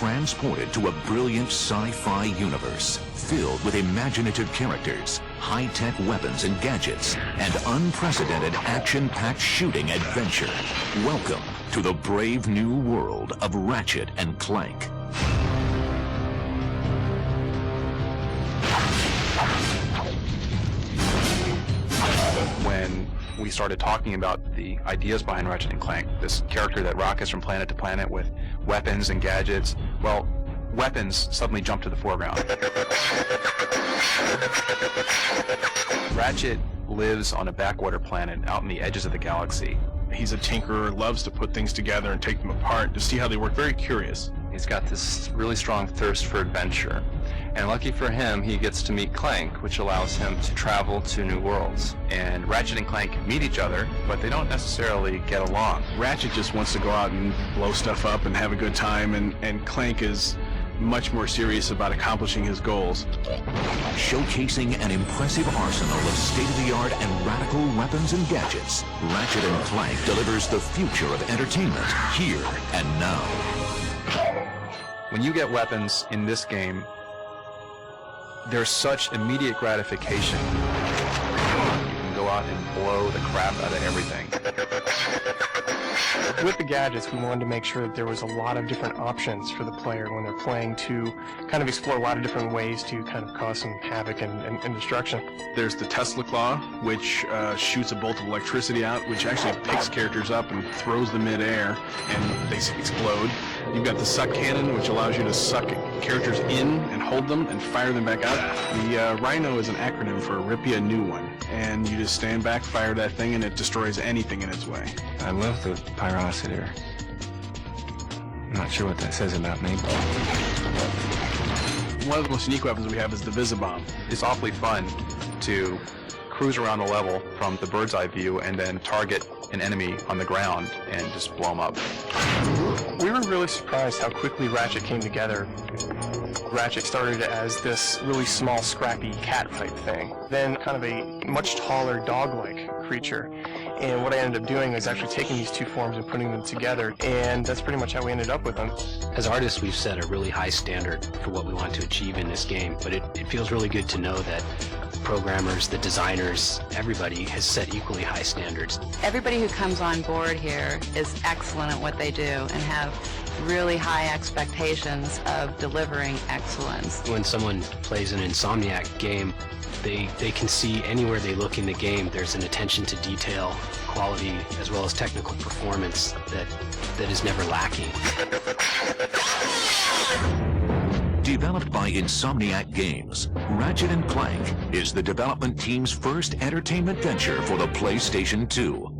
transported to a brilliant sci-fi universe filled with imaginative characters, high-tech weapons and gadgets, and unprecedented action-packed shooting adventure. Welcome to the brave new world of Ratchet and Clank. When we started talking about the ideas behind Ratchet and Clank, this character that rockets from planet to planet with weapons and gadgets, well, weapons suddenly jumped to the foreground. Ratchet lives on a backwater planet out in the edges of the galaxy. He's a tinkerer, loves to put things together and take them apart to see how they work, very curious. He's got this really strong thirst for adventure. And lucky for him, he gets to meet Clank, which allows him to travel to new worlds. And Ratchet and Clank meet each other, but they don't necessarily get along. Ratchet just wants to go out and blow stuff up and have a good time, and Clank is much more serious about accomplishing his goals. Showcasing an impressive arsenal of state-of-the-art and radical weapons and gadgets, Ratchet and Clank delivers the future of entertainment here and now. When you get weapons in this game, there's such immediate gratification. You can go out and blow the crap out of everything. With the gadgets, we wanted to make sure that there was a lot of different options for the player when they're playing to kind of explore a lot of different ways to kind of cause some havoc and destruction. There's the Tesla Claw, which shoots a bolt of electricity out, which actually picks characters up and throws them mid-air, and they explode. You've got the Suck Cannon, which allows you to suck characters in and hold them and fire them back out. The Rhino is an acronym for Rip Ya a New One, and you just stand back, fire that thing, and it destroys anything in its way. I love the pyrocitor. I'm not sure what that says about me. One of the most unique weapons we have is the Visibomb. It's awfully fun to cruise around the level from the bird's eye view and then target an enemy on the ground and just blow them up. We were really surprised how quickly Ratchet came together. Ratchet started as this really small, scrappy cat-type thing, then kind of a much taller dog-like creature. And what I ended up doing is actually taking these two forms and putting them together, and that's pretty much how we ended up with them. As artists, we've set a really high standard for what we want to achieve in this game, but it feels really good to know that the programmers, the designers, everybody has set equally high standards. Everybody who comes on board here is excellent at what they do and have really high expectations of delivering excellence. When someone plays an Insomniac game, they can see anywhere they look in the game there's an attention to detail, quality, as well as technical performance that is never lacking. Developed by Insomniac Games, Ratchet and Clank is the development team's first entertainment venture for the PlayStation 2.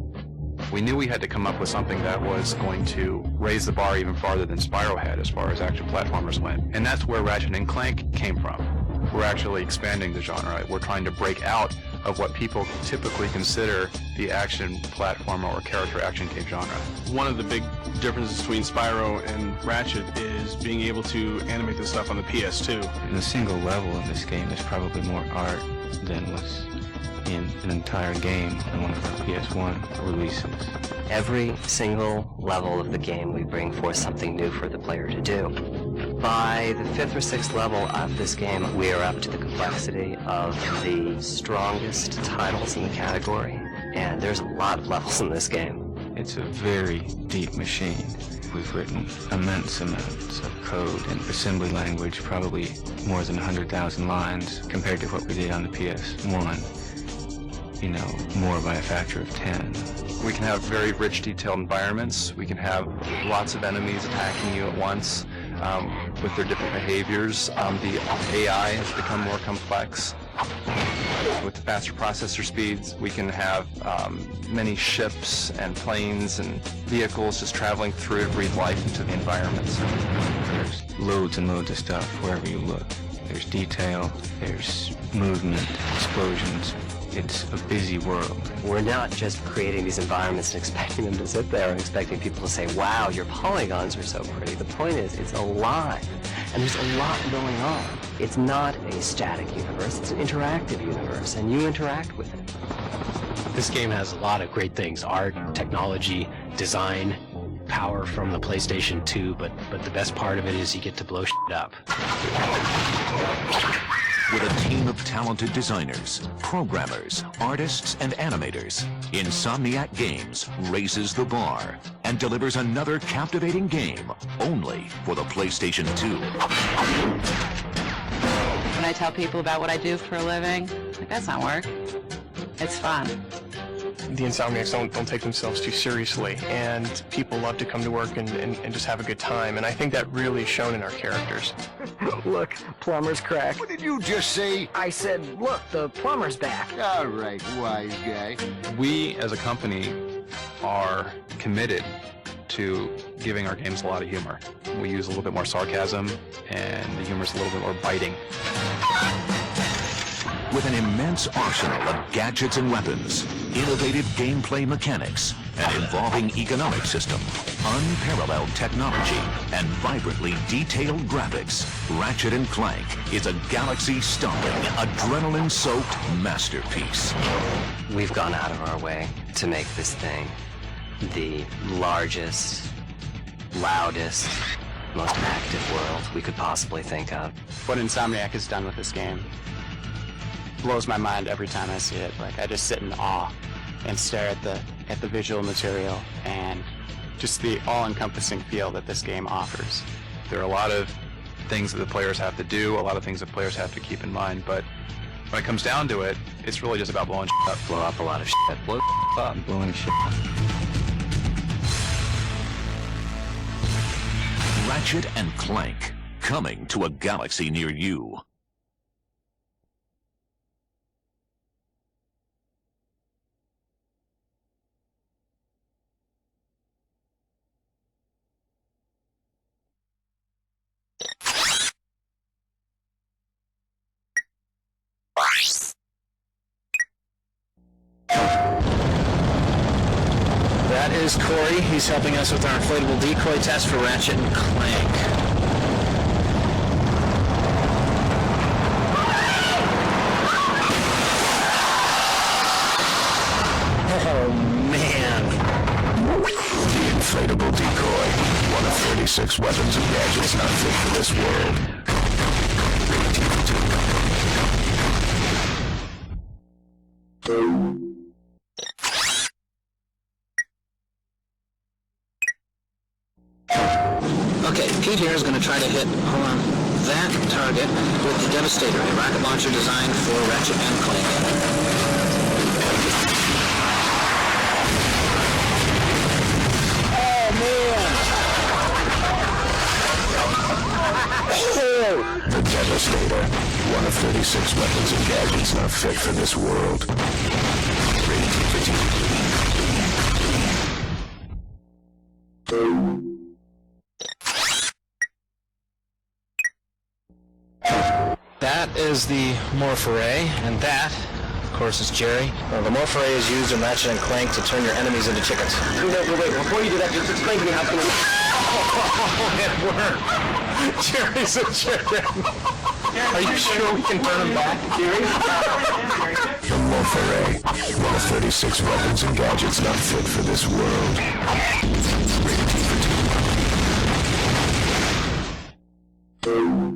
We knew we had to come up with something that was going to raise the bar even farther than Spyro had as far as action platformers went. And that's where Ratchet and Clank came from. We're actually expanding the genre. We're trying to break out of what people typically consider the action platformer or character action game genre. One of the big differences between Spyro and Ratchet is being able to animate this stuff on the PS2. And a single level of this game is probably more art than was in an entire game on one of our PS1 releases. Every single level of the game we bring forth something new for the player to do. By the 5th or 6th level of this game, we are up to the complexity of the strongest titles in the category, and there's a lot of levels in this game. It's a very deep machine. We've written immense amounts of code and assembly language, probably more than 100,000 lines compared to what we did on the PS1. You know, more by a factor of 10. We can have very rich, detailed environments. We can have lots of enemies attacking you at once with their different behaviors. The AI has become more complex. With the faster processor speeds, we can have many ships and planes and vehicles just traveling through to breathe life into the environments. There's loads and loads of stuff wherever you look. There's detail, there's movement, explosions. It's a busy world. We're not just creating these environments and expecting them to sit there and expecting people to say, wow, your polygons are so pretty. The point is, it's alive, and there's a lot going on. It's not a static universe, it's an interactive universe, and you interact with it. This game has a lot of great things: art, technology, design, power from the PlayStation 2, but the best part of it is you get to blow shit up. With a team of talented designers, programmers, artists, and animators, Insomniac Games raises the bar and delivers another captivating game only for the PlayStation 2. When I tell people about what I do for a living, like, that's not work. It's fun. The Insomniacs don't take themselves too seriously, and people love to come to work and just have a good time, and I think that really is shown in our characters. Look, plumber's crack. What did you just say? I said, look, the plumber's back. All right, wise guy. We, as a company, are committed to giving our games a lot of humor. We use a little bit more sarcasm, and the humor's a little bit more biting. With an immense arsenal of gadgets and weapons, innovative gameplay mechanics, an evolving economic system, unparalleled technology, and vibrantly detailed graphics, Ratchet & Clank is a galaxy-stomping, adrenaline-soaked masterpiece. We've gone out of our way to make this thing the largest, loudest, most active world we could possibly think of. What Insomniac has done with this game blows my mind every time I see it. Like, I just sit in awe and stare at the visual material and just the all-encompassing feel that this game offers. There are a lot of things that the players have to do, a lot of things that players have to keep in mind, but when it comes down to it, it's really just about blowing shit up. Blow up a lot of shit. Blow up. Blowing shit up. Ratchet & Clank, coming to a galaxy near you. That is Corey. He's helping us with our inflatable decoy test for Ratchet & Clank. Oh, man. The inflatable decoy, one of 36 weapons and gadgets not fit for this world. Okay, Pete here is going to try to hit, that target with the Devastator, a rocket launcher designed for Ratchet & Clank. The Devastator, one of 36 weapons and gadgets not fit for this world. That is the Morph-Array, and that, of course, is Jerry. The Morph-Array is used in Ratchet & Clank to turn your enemies into chickens. Wait, before you do that, just explain to me how can It worked! Jerry's a chicken! Are you sure we can turn him back, Jerry? The Morph-Array, one of 36 weapons and gadgets not fit for this world. Rated T for teen.